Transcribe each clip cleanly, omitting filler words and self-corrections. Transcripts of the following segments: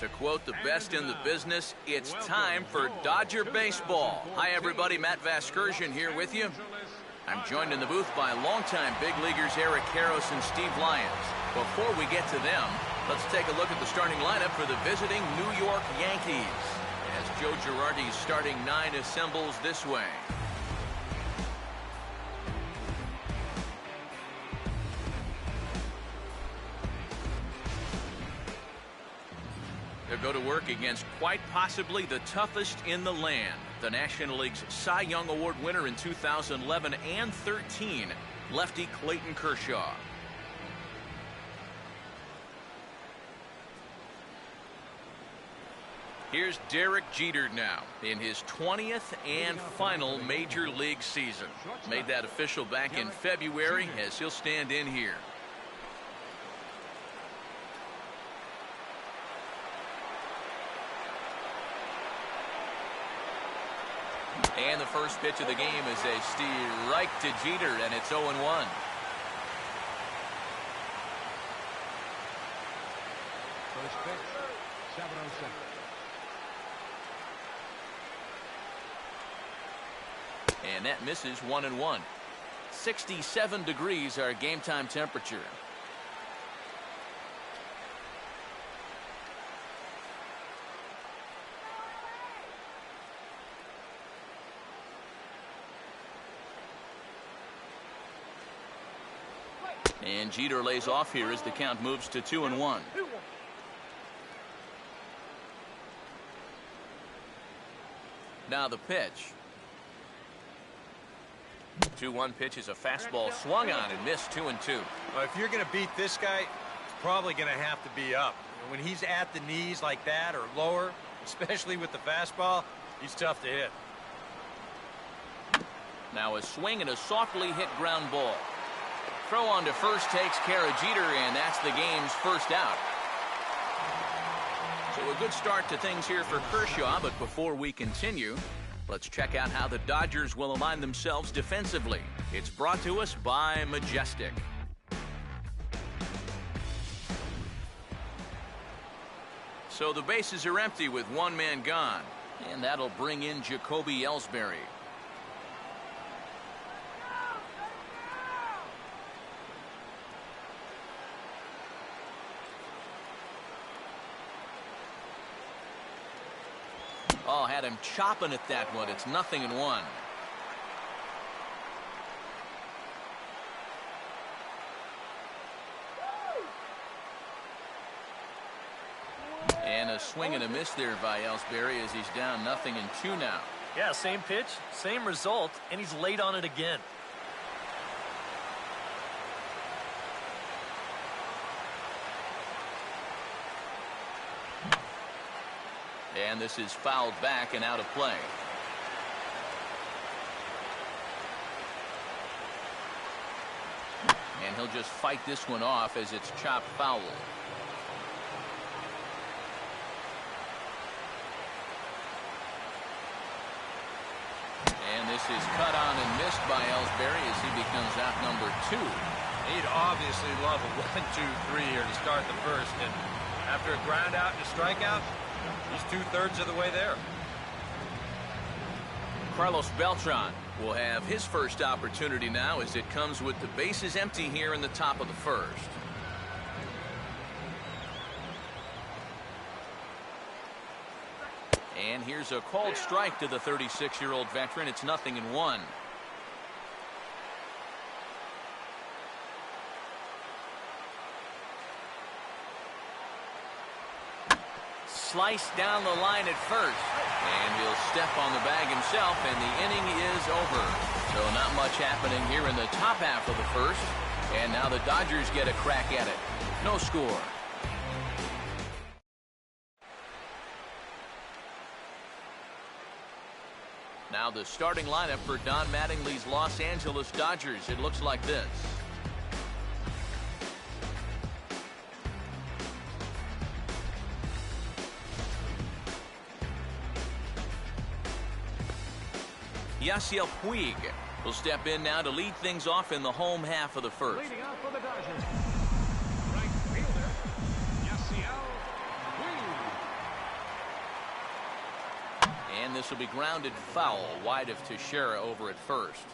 To quote the best in the business, it's time for Dodger baseball. Hi, everybody. Matt Vasgersian here with you. I'm joined in the booth by longtime big leaguers Eric Karros and Steve Lyons. Before we get to them, let's take a look at the starting lineup for the visiting New York Yankees, as Joe Girardi's starting nine assembles this way. They'll go to work against quite possibly the toughest in the land, the National League's Cy Young Award winner in 2011 and 13, lefty Clayton Kershaw. Here's Derek Jeter now in his 20th and final Major League season. Made that official back in February, as he'll stand in here. And the first pitch of the game is a strike to Jeter, and it's 0-1. First pitch, 7-0. And that misses 1-1. 67 degrees our game time temperature. And Jeter lays off here as the count moves to 2-1. Now the pitch. 2-1 pitch is a fastball swung on and missed. 2-2. Well, if you're going to beat this guy, it's probably going to have to be up. When he's at the knees like that or lower, especially with the fastball, he's tough to hit. Now a swing and a softly hit ground ball. Throw on to first takes care of Jeter, and that's the game's first out. So a good start to things here for Kershaw, but before we continue, let's check out how the Dodgers will align themselves defensively. It's brought to us by Majestic. So the bases are empty with one man gone, and that'll bring in Jacoby Ellsbury. Oh, had him chopping at that one. It's 0-1. And a swing and a miss there by Ellsbury as he's down 0-2 now. Yeah, same pitch, same result, and he's late on it again. And this is fouled back and out of play. And he'll just fight this one off as it's chopped foul. And this is cut on and missed by Ellsbury as he becomes out number 2. He'd obviously love a 1-2-3 here to start the first, and after a ground out and a strikeout, he's 2/3 of the way there. Carlos Beltran will have his first opportunity now as it comes with the bases empty here in the top of the first. And here's a called strike to the 36-year-old veteran. It's 0-1. Sliced down the line at first, and he'll step on the bag himself, and the inning is over. So not much happening here in the top half of the first, and now the Dodgers get a crack at it. No score. Now the starting lineup for Don Mattingly's Los Angeles Dodgers. It looks like this. Yasiel Puig will step in now to lead things off in the home half of the first. Leading off for the Dodgers, right fielder, Yasiel Puig. And this will be grounded foul, wide of Teixeira over at first.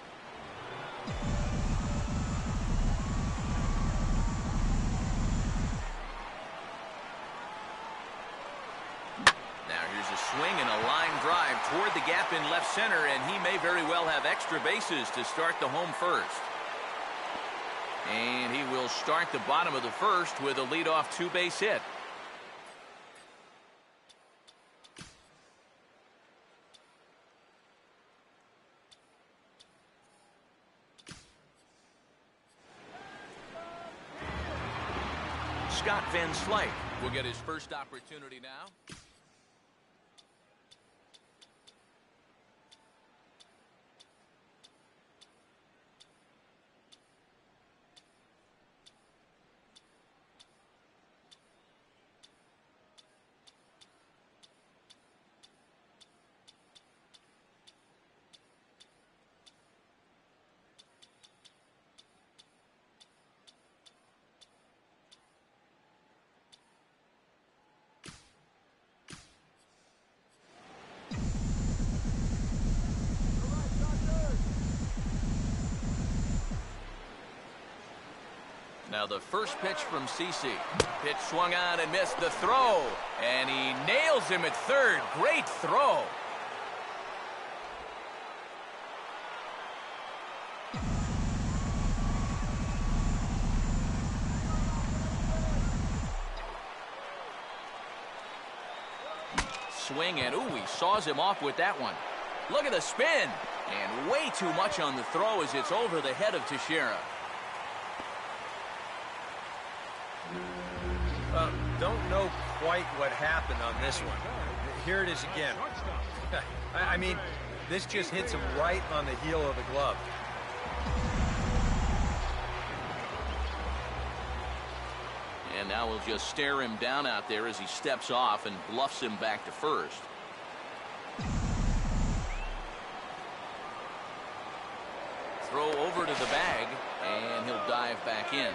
Now here's a swing and a line drive toward the gap in left center, and he may very well have extra bases to start the home first. And he will start the bottom of the first with a leadoff two-base hit. Scott Van Slyke will get his first opportunity now. Now the first pitch from CC. Pitch swung on and missed. The throw. And he nails him at third. Great throw. Swing and ooh, he saws him off with that one. Look at the spin. And way too much on the throw as it's over the head of Teixeira. Don't know quite what happened on this one. Here it is again. I mean, this just hits him right on the heel of the glove. And now we'll just stare him down out there as he steps off and bluffs him back to first. Throw over to the bag, and he'll dive back in.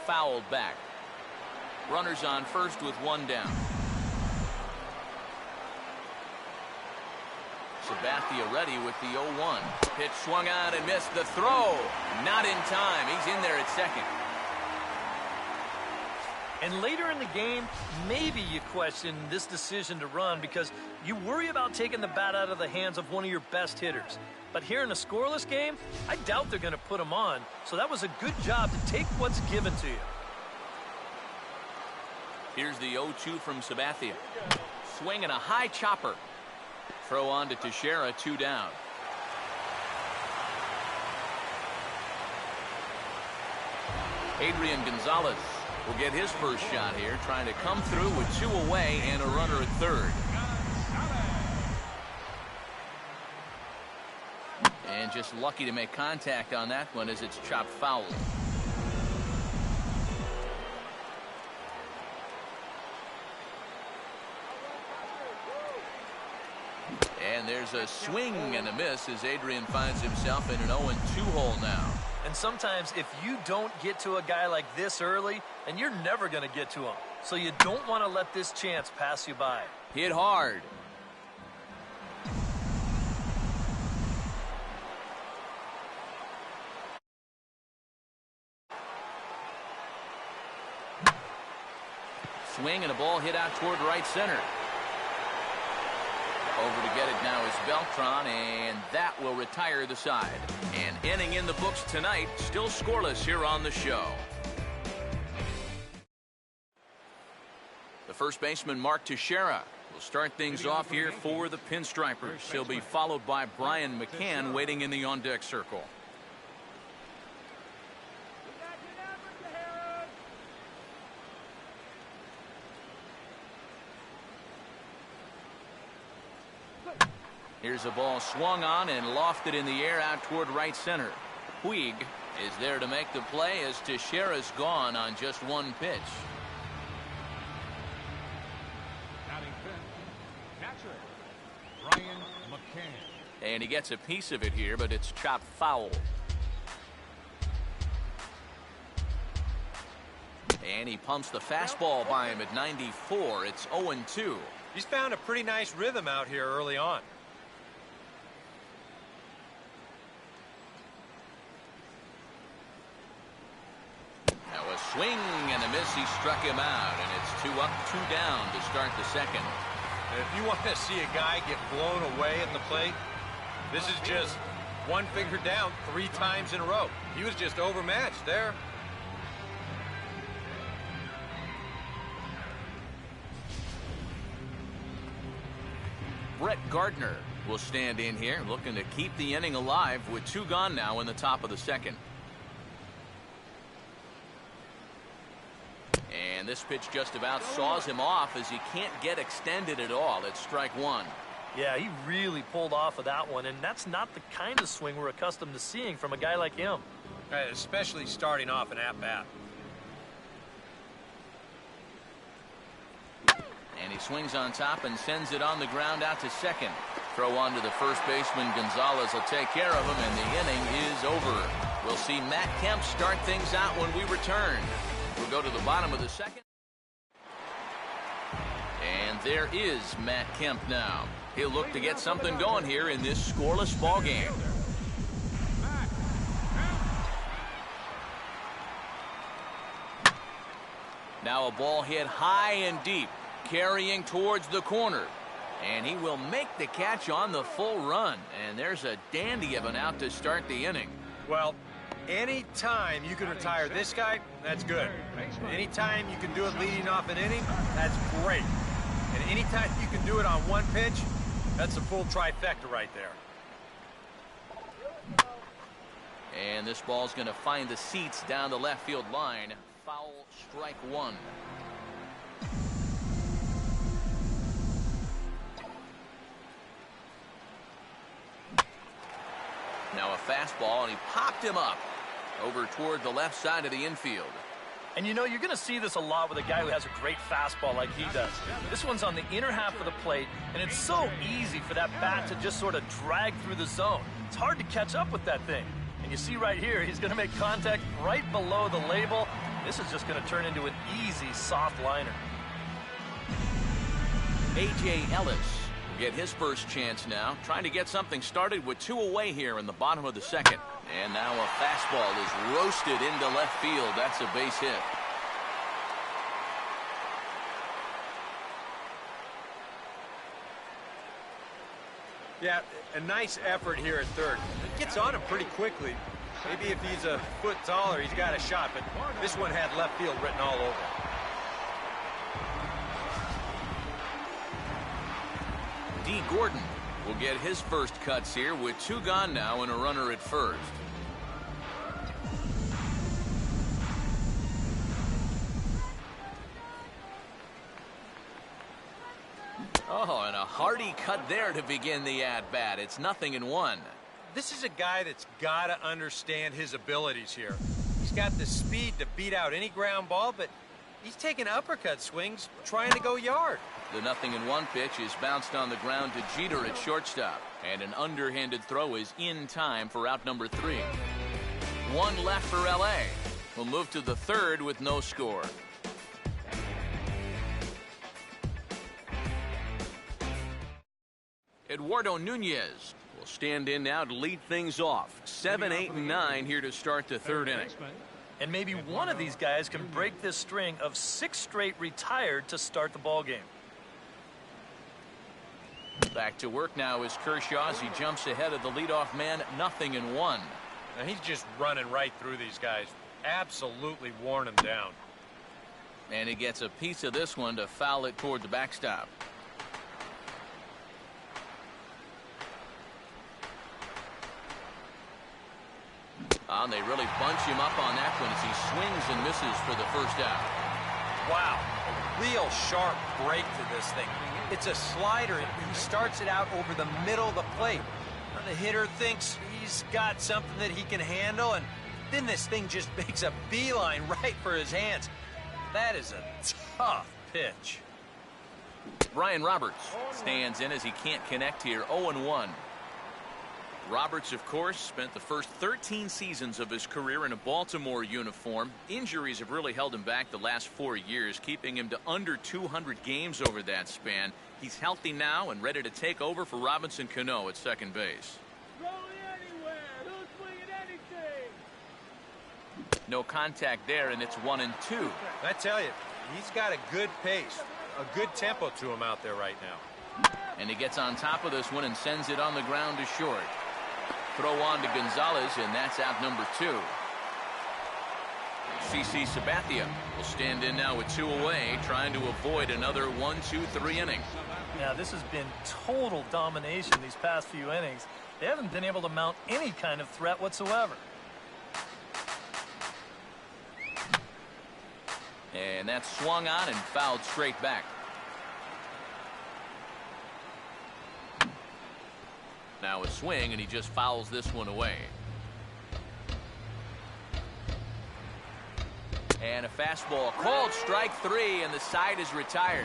Fouled back. Runners on first with one down. Sabathia ready with the 0-1. Pitch swung on and missed. The throw. Not in time. He's in there at second. And later in the game, maybe you question this decision to run because you worry about taking the bat out of the hands of one of your best hitters. But here in a scoreless game, I doubt they're going to put him on. So that was a good job to take what's given to you. Here's the 0-2 from Sabathia. Swing and a high chopper. Throw on to Teixeira, 2 down. Adrian Gonzalez will get his first shot here, trying to come through with 2 away and a runner at third. And just lucky to make contact on that one as it's chopped foul. And there's a swing and a miss as Adrian finds himself in an 0-2 hole now. And sometimes if you don't get to a guy like this early, then you're never going to get to him. So you don't want to let this chance pass you by. Hit hard. Swing and a ball hit out toward right center. Over to get it now is Beltran, and that will retire the side. And inning in the books tonight, still scoreless here on the show. The first baseman, Mark Teixeira, will start things off here for the Pinstripers. He'll be followed by Brian McCann waiting in the on-deck circle. Here's a ball swung on and lofted in the air out toward right center. Puig is there to make the play as Teixeira's gone on just 1 pitch. Batting fifth, catcher, Brian McCann. And he gets a piece of it here, but it's chopped foul. And he pumps the fastball by him at 94. It's 0-2. He's found a pretty nice rhythm out here early on. Now a swing and a miss. He struck him out, and it's 2 up, 2 down to start the second. And if you want to see a guy get blown away at the plate, this is just one finger down 3 times in a row. He was just overmatched there. Brett Gardner will stand in here, looking to keep the inning alive with 2 gone now in the top of the second. And this pitch just about saws him off as he can't get extended at all. It's strike 1. Yeah, he really pulled off of that one, and that's not the kind of swing we're accustomed to seeing from a guy like him. Especially starting off an at-bat. And he swings on top and sends it on the ground out to second. Throw on to the first baseman. Gonzalez will take care of him, and the inning is over. We'll see Matt Kemp start things out when we return. We'll go to the bottom of the second. And there is Matt Kemp now. He'll look to get something going here in this scoreless ball game. Now a ball hit high and deep, carrying towards the corner. And he will make the catch on the full run. And there's a dandy of an out to start the inning. Well, anytime you can retire this guy, that's good. Anytime you can do it leading off an inning, that's great. And anytime you can do it on one pitch, that's a full trifecta right there. And this ball's going to find the seats down the left field line. Foul, strike 1. Now a fastball, and he popped him up over toward the left side of the infield. And you know, you're going to see this a lot with a guy who has a great fastball like he does. This one's on the inner half of the plate, and it's so easy for that bat to just sort of drag through the zone. It's hard to catch up with that thing. And you see right here, he's going to make contact right below the label. This is just going to turn into an easy, soft liner. A.J. Ellis will get his first chance now, trying to get something started with 2 away here in the bottom of the second. And now a fastball is roasted into left field. That's a base hit. Yeah, a nice effort here at third. It gets on him pretty quickly. Maybe if he's a foot taller, he's got a shot, but this one had left field written all over. D. Gordon will get his first cuts here with 2 gone now and a runner at first. Oh, and a hearty cut there to begin the at-bat. It's 0-1. This is a guy that's got to understand his abilities here. He's got the speed to beat out any ground ball, but he's taking uppercut swings trying to go yard. The 0-1 pitch is bounced on the ground to Jeter at shortstop. And an underhanded throw is in time for out number 3. 1 left for L.A. We'll move to the third with no score. Eduardo Nunez will stand in now to lead things off. 7, 8, and 9 here to start the third inning. And maybe one of these guys can break this string of 6 straight retired to start the ball game. Back to work now is Kershaw as he jumps ahead of the leadoff man. 0-1. Now he's just running right through these guys. Absolutely worn them down. And he gets a piece of this one to foul it toward the backstop. And they really bunch him up on that one as he swings and misses for the first out. Wow, a real sharp break to this thing. It's a slider, and he starts it out over the middle of the plate. The hitter thinks he's got something that he can handle, and then this thing just makes a beeline right for his hands. That is a tough pitch. Brian Roberts stands in as he can't connect here. 0-1. Roberts, of course, spent the first 13 seasons of his career in a Baltimore uniform. Injuries have really held him back the last 4 years, keeping him to under 200 games over that span. He's healthy now and ready to take over for Robinson Cano at second base. No contact there, and it's 1-2. I tell you, he's got a good pace, a good tempo to him out there right now. And he gets on top of this one and sends it on the ground to short. Throw on to Gonzalez, and that's out number 2. CC Sabathia will stand in now with 2 away, trying to avoid another 1-2-3 inning. Now, this has been total domination these past few innings. They haven't been able to mount any kind of threat whatsoever. And that's swung on and fouled straight back. Now a swing, and he just fouls this one away. And a fastball called strike 3, and the side is retired.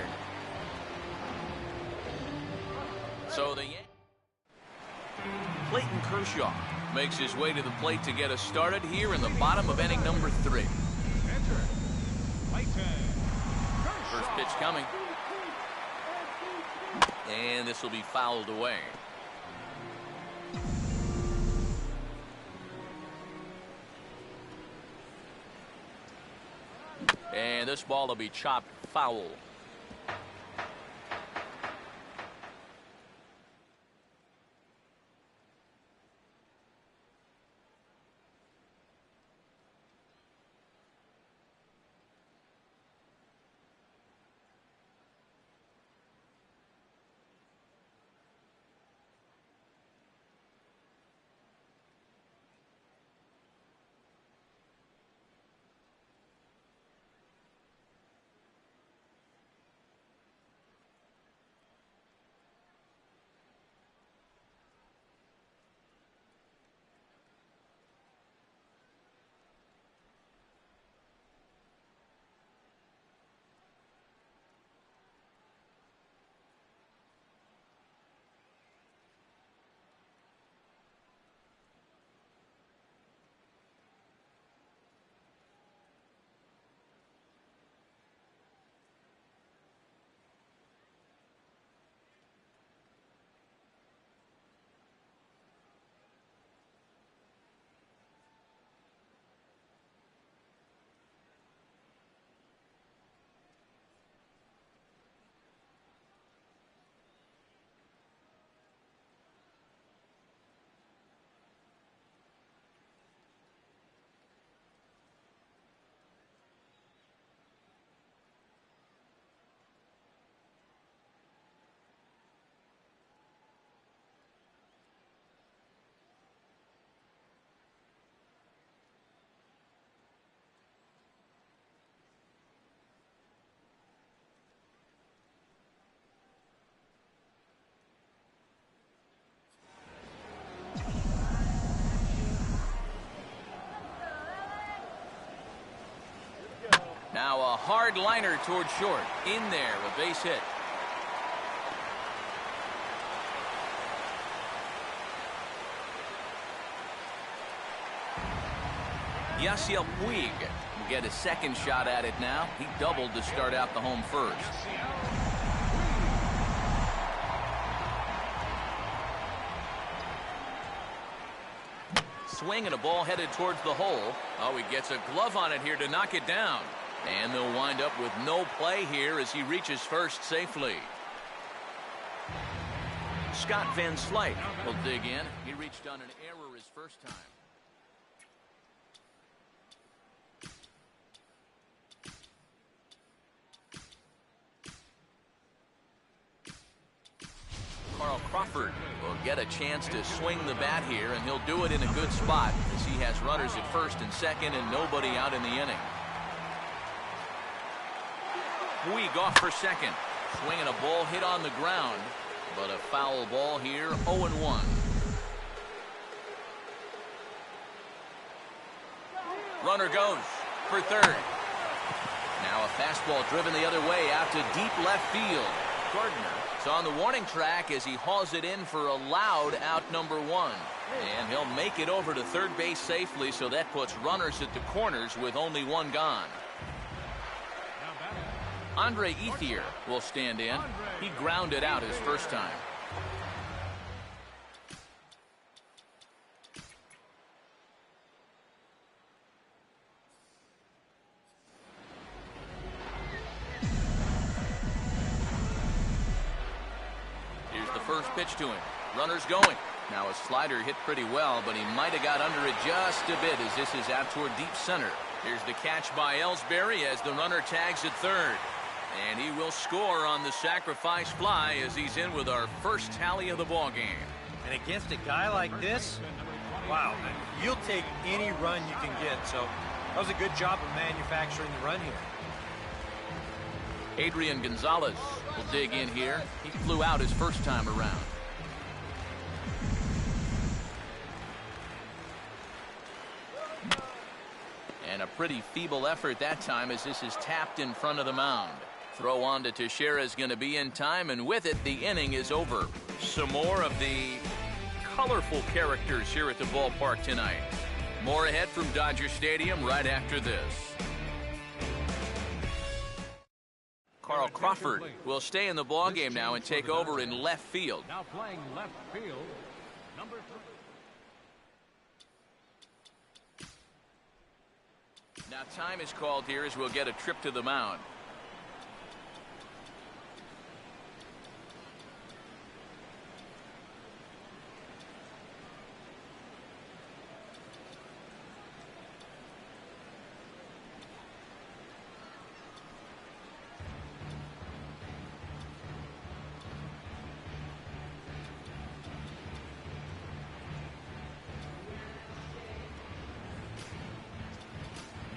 So the Clayton Kershaw makes his way to the plate to get us started here in the bottom of inning number 3. First pitch coming. And this will be fouled away. And this ball will be chopped foul. Now a hard liner toward short. In there, a base hit. Yasiel Puig will get a second shot at it now. He doubled to start out the home first. Swing and a ball headed towards the hole. Oh, he gets a glove on it here to knock it down. And they'll wind up with no play here as he reaches first safely. Scott Van Slyke will dig in. He reached on an error his first time. Carl Crawford will get a chance to swing the bat here, and he'll do it in a good spot as he has runners at first and second and nobody out in the inning. Puig off for second. Swinging a ball hit on the ground, but a foul ball here, 0-1. Runner goes for third. Now a fastball driven the other way out to deep left field. Gardner It's on the warning track as he hauls it in for a loud out number 1. And he'll make it over to third base safely, so that puts runners at the corners with only 1 gone. Andre Ethier will stand in. He grounded out his first time. Here's the first pitch to him. Runners going. Now a slider hit pretty well, but he might have got under it just a bit as this is out toward deep center. Here's the catch by Ellsbury as the runner tags at third. And he will score on the sacrifice fly as he's in with our first tally of the ball game. And against a guy like this, wow, you'll take any run you can get. So that was a good job of manufacturing the run here. Adrian Gonzalez will dig in here. He flew out his first time around. And a pretty feeble effort that time as this is tapped in front of the mound. Throw on to Teixeira is going to be in time, and with it, the inning is over. Some more of the colorful characters here at the ballpark tonight. More ahead from Dodger Stadium right after this. Carl Crawford will stay in the ballgame now and take over in left field. Now playing left field, number 3. Now time is called here as we'll get a trip to the mound.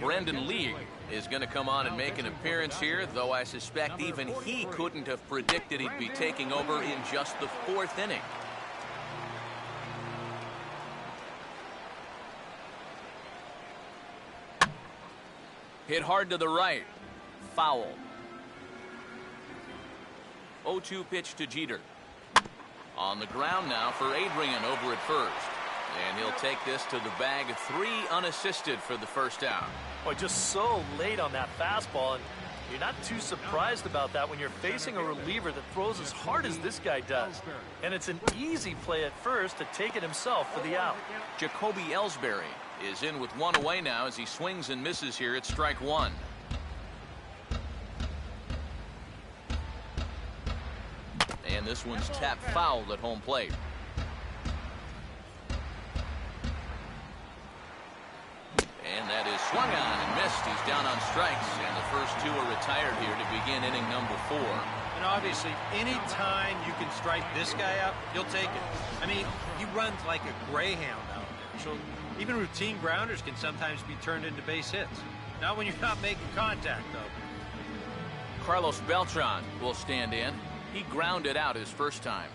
Brendan Lee is going to come on and make an appearance here, though I suspect even he couldn't have predicted he'd be taking over in just the 4th inning. Hit hard to the right. Foul. 0-2 pitch to Jeter. On the ground now for Adrian over at first. And he'll take this to the bag. 3 unassisted for the first out. Boy, just so late on that fastball, and you're not too surprised about that when you're facing a reliever that throws as hard as this guy does. And it's an easy play at first to take it himself for the out. Jacoby Ellsbury is in with 1 away now as he swings and misses here at strike 1. And this one's tapped foul at home plate. And that is swung on and missed. He's down on strikes, and the first 2 are retired here to begin inning number 4. And obviously, any time you can strike this guy out, you'll take it. I mean, he runs like a greyhound out there. So even routine grounders can sometimes be turned into base hits. Not when you're not making contact, though. Carlos Beltran will stand in. He grounded out his first time.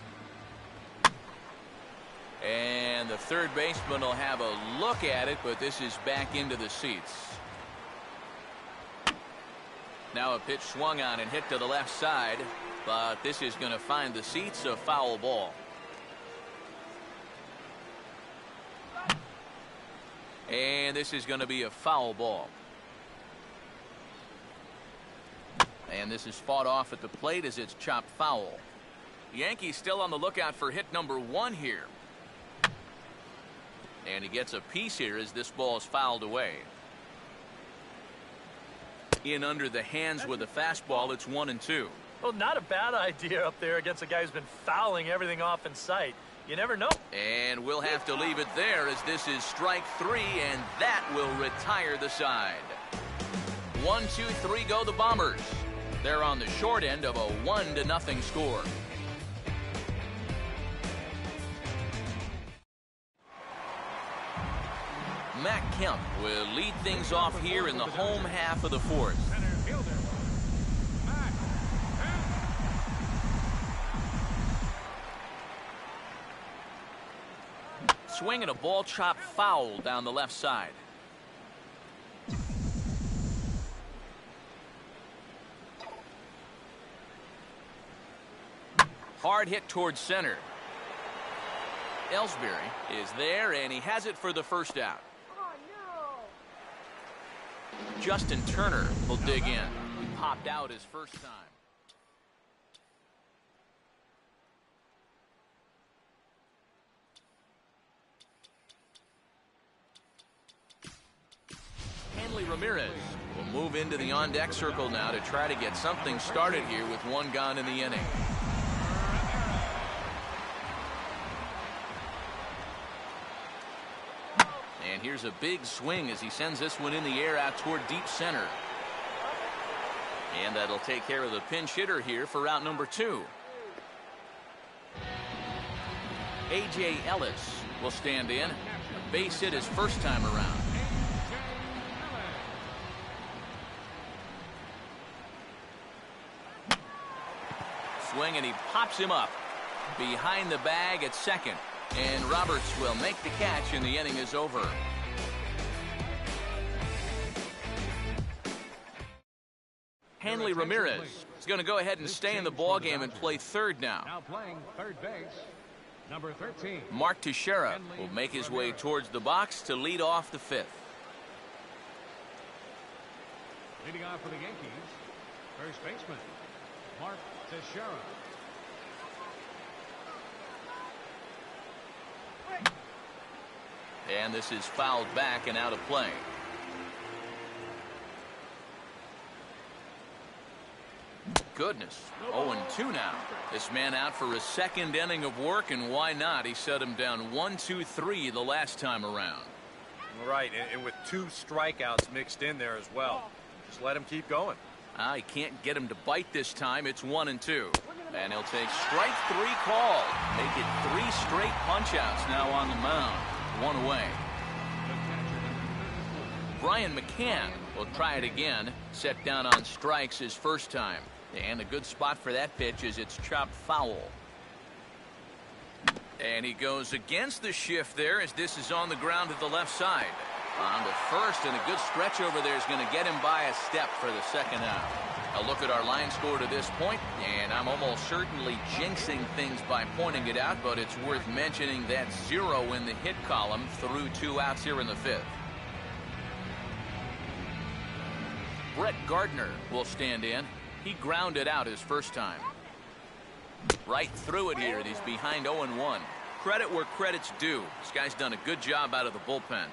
And the third baseman will have a look at it, but this is back into the seats. Now a pitch swung on and hit to the left side, but this is going to find the seats, a foul ball. And this is going to be a foul ball. And this is fought off at the plate as it's chopped foul. Yankees still on the lookout for hit number 1 here. And he gets a piece here as this ball is fouled away. In under the hands with a fastball, it's 1-2. Well, not a bad idea up there against a guy who's been fouling everything off in sight. You never know. And we'll have to leave it there as this is strike 3, and that will retire the side. 1-2-3 go the Bombers. They're on the short end of a 1-0 score. Matt Kemp will lead things off here in the home half of the 4th. Center fielder, Matt Kemp. Swinging a ball chopped foul down the left side. hard hit towards center. Ellsbury is there, and he has it for the first out. Justin Turner will dig in. He popped out his first time. Hanley Ramirez will move into the on-deck circle now to try to get something started here with one gone in the inning. And here's a big swing as he sends this one in the air out toward deep center. And that'll take care of the pinch hitter here for out number 2. A.J. Ellis will stand in. A base hit his first time around. Swing, and he pops him up behind the bag at second. And Roberts will make the catch, and the inning is over. Hanley Ramirez is going to go ahead and stay in the ballgame and play third now. Now playing third base, number 13. Mark Teixeira will make his way towards the box to lead off the 5th. Leading off for the Yankees, first baseman, Mark Teixeira. And this is fouled back and out of play. Goodness, 0-2 now. This man out for a second inning of work, and why not? He set him down 1-2-3 the last time around. Right, and with 2 strikeouts mixed in there as well. Just let him keep going. He can't get him to bite this time. It's 1-2. And he'll take strike 3 called. Make it 3 straight punch-outs now on the mound. 1 away. Brian McCann will try it again. Set down on strikes his first time. And a good spot for that pitch is it's chopped foul. And he goes against the shift there as this is on the ground to the left side. On to first, and a good stretch over there is going to get him by a step for the second out. A look at our line score to this point, and I'm almost certainly jinxing things by pointing it out, but it's worth mentioning that 0 in the hit column through 2 outs here in the 5th. Brett Gardner will stand in. He grounded out his first time. Right through it here, and he's behind 0-1. Credit where credit's due. This guy's done a good job out of the bullpen.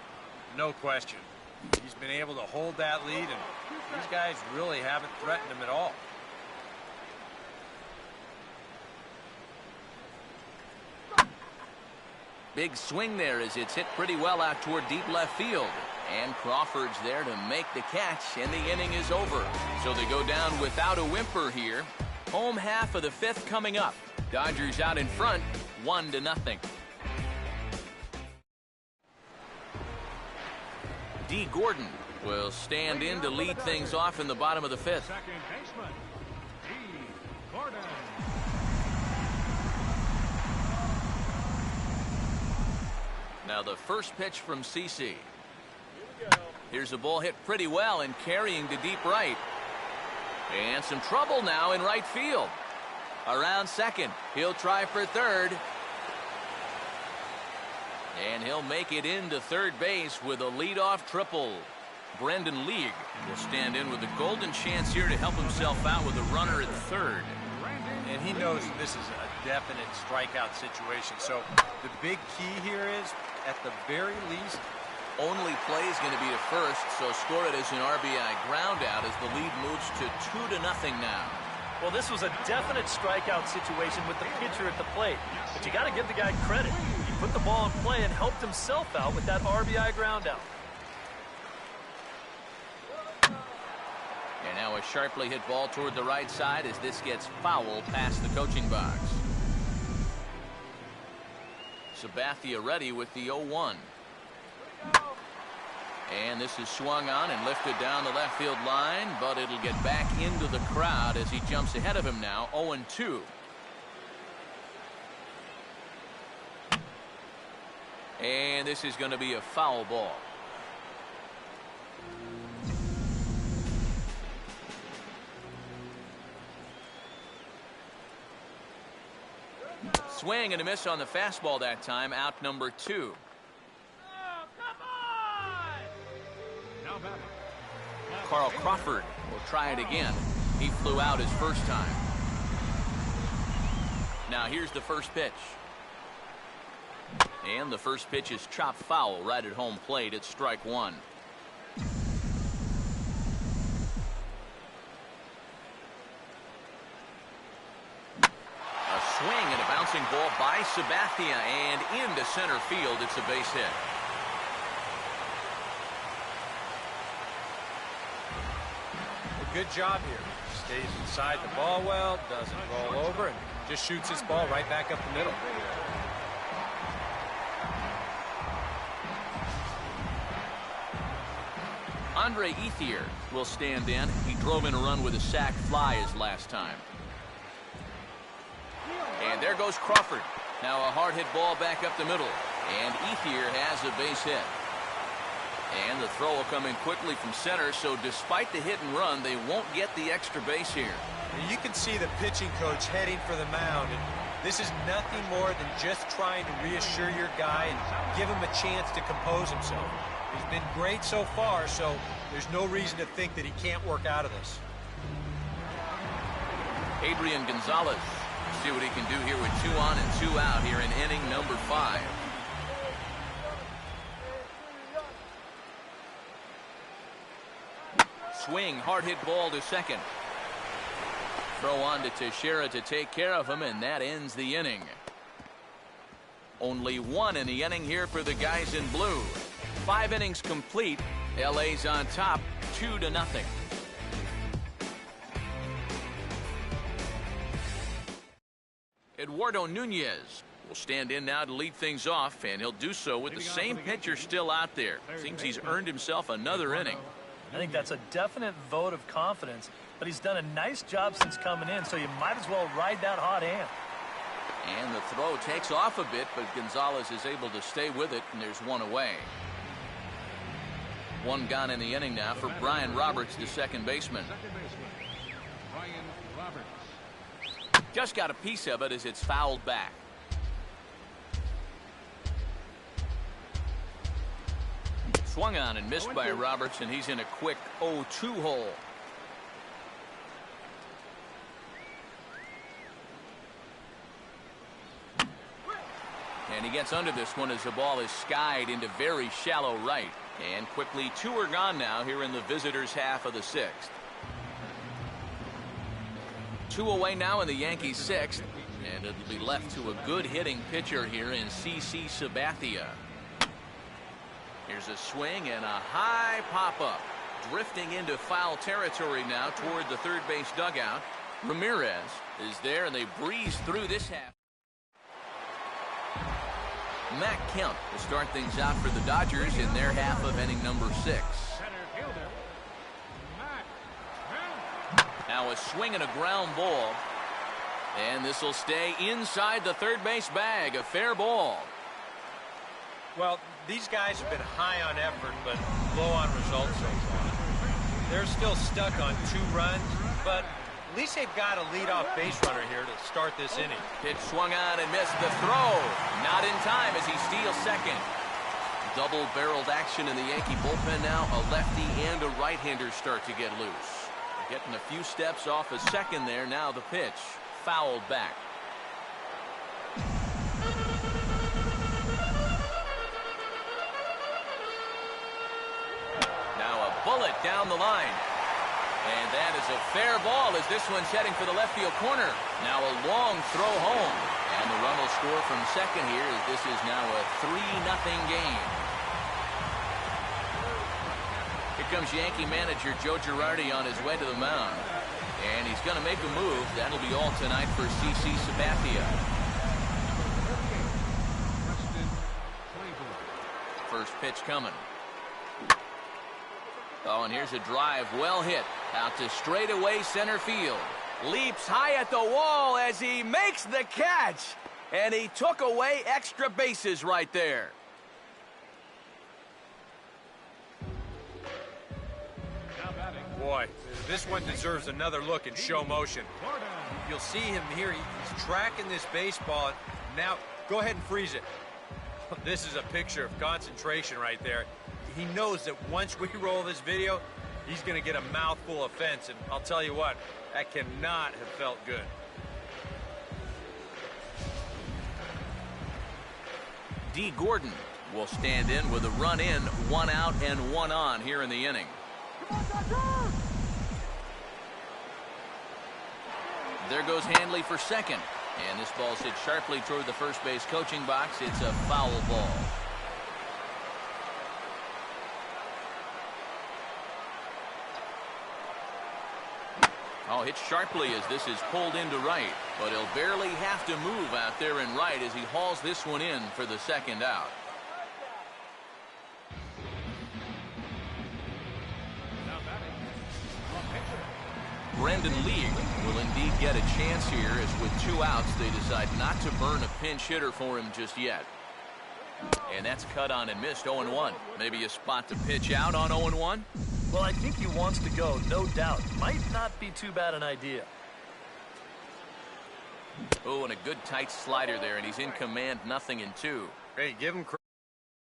No question. He's been able to hold that lead, and these guys really haven't threatened him at all. Big swing there as it's hit pretty well out toward deep left field. And Crawford's there to make the catch, and the inning is over. So they go down without a whimper here. Home half of the 5th coming up. Dodgers out in front, 1-0. D. Gordon will stand in to lead things off in the bottom of the 5th. Second baseman, D. Gordon. Now the first pitch from CeCe. Here's a ball hit pretty well and carrying to deep right. And some trouble now in right field. Around second. He'll try for third. And he'll make it into third base with a leadoff triple. Brendan League will stand in with a golden chance here to help himself out with a runner at third. And he knows this is a definite strikeout situation. So the big key here is, at the very least, only play is going to be to first, so score it as an RBI ground out as the lead moves to 2-0 now. Well, this was a definite strikeout situation with the pitcher at the plate. But you got to give the guy credit. He put the ball in play and helped himself out with that RBI ground out. And now a sharply hit ball toward the right side as this gets foul past the coaching box. Sabathia ready with the 0-1. And this is swung on and lifted down the left field line, but it'll get back into the crowd as he jumps ahead of him now, 0-2. And this is going to be a foul ball. swing and a miss on the fastball that time. Out number 2. Now batting. Carl Crawford will try it again. He flew out his first time. Now here's the first pitch. And the first pitch is chopped foul right at home plate. It's strike 1. A swing and a bouncing ball by Sabathia, and into center field. It's a base hit. Good job here. Stays inside the ball well, doesn't roll over, and just shoots his ball right back up the middle. Andre Ethier will stand in. He drove in a run with a sac fly his last time. And there goes Crawford. Now a hard hit ball back up the middle. And Ethier has a base hit. And the throw will come in quickly from center, so despite the hit and run, they won't get the extra base here. You can see the pitching coach heading for the mound. And this is nothing more than just trying to reassure your guy and give him a chance to compose himself. He's been great so far, so there's no reason to think that he can't work out of this. Adrian Gonzalez. See what he can do here with 2 on and 2 out here in inning number 5. Swing, hard hit ball to second. Throw on to Teixeira to take care of him, and that ends the inning. Only 1 in the inning here for the guys in blue. 5 innings complete. LA's on top, 2-0. Eduardo Nunez will stand in now to lead things off, and he'll do so with the same pitcher still out there. Seems he's earned himself another inning. I think that's a definite vote of confidence, but he's done a nice job since coming in, so you might as well ride that hot hand. And the throw takes off a bit, but Gonzalez is able to stay with it, and there's 1 away. 1 gone in the inning now for Brian Roberts, the second baseman. Brian Roberts. Just got a piece of it as it's fouled back. Swung on and missed by Roberts, and he's in a quick 0-2 hole. And he gets under this one as the ball is skied into very shallow right. And quickly 2 are gone now here in the visitors' half of the 6th. 2 away now in the Yankees' 6th. And it'll be left to a good hitting pitcher here in CC Sabathia. Here's a swing and a high pop-up. Drifting into foul territory now toward the third base dugout. Ramirez is there, and they breeze through this half. Matt Kemp will start things out for the Dodgers in their half of inning number 6. Center fielder. Matt Kemp. Now a swing and a ground ball. And this will stay inside the third base bag. A fair ball. Well, these guys have been high on effort, but low on results so far. They're still stuck on 2 runs, but at least they've got a leadoff base runner here to start this inning. Pitch swung on and missed the throw. Not in time as he steals second. Double-barreled action in the Yankee bullpen now. A lefty and a right-hander start to get loose. Getting a few steps off a second there. Now the pitch fouled back. Bullet down the line. And that is a fair ball as this one's heading for the left field corner. Now a long throw home. And the run will score from second here as this is now a 3-0 game. Here comes Yankee manager Joe Girardi on his way to the mound. And he's going to make a move. That'll be all tonight for CC Sabathia. First pitch coming. Oh, and here's a drive well hit out to straightaway center field. Leaps high at the wall as he makes the catch. And he took away extra bases right there. Boy, this one deserves another look in show motion. You'll see him here. He's tracking this baseball. Now, go ahead and freeze it. This is a picture of concentration right there. He knows that once we roll this video, he's going to get a mouthful of fence, and I'll tell you what, that cannot have felt good. D. Gordon will stand in with a run in, 1 out and 1 on here in the inning. There goes Hanley for second. And this ball's hit sharply toward the first base coaching box. It's a foul ball. Oh, hit sharply as this is pulled into right. But he'll barely have to move out there in right as he hauls this one in for the second out. Brendan Lee will indeed get a chance here as with 2 outs they decide not to burn a pinch hitter for him just yet. And that's cut on and missed. 0-1. Maybe a spot to pitch out on 0-1. Well, I think he wants to go, no doubt. Might not be too bad an idea. Oh, and a good tight slider there, and he's in command, 0-2. Hey, give him credit.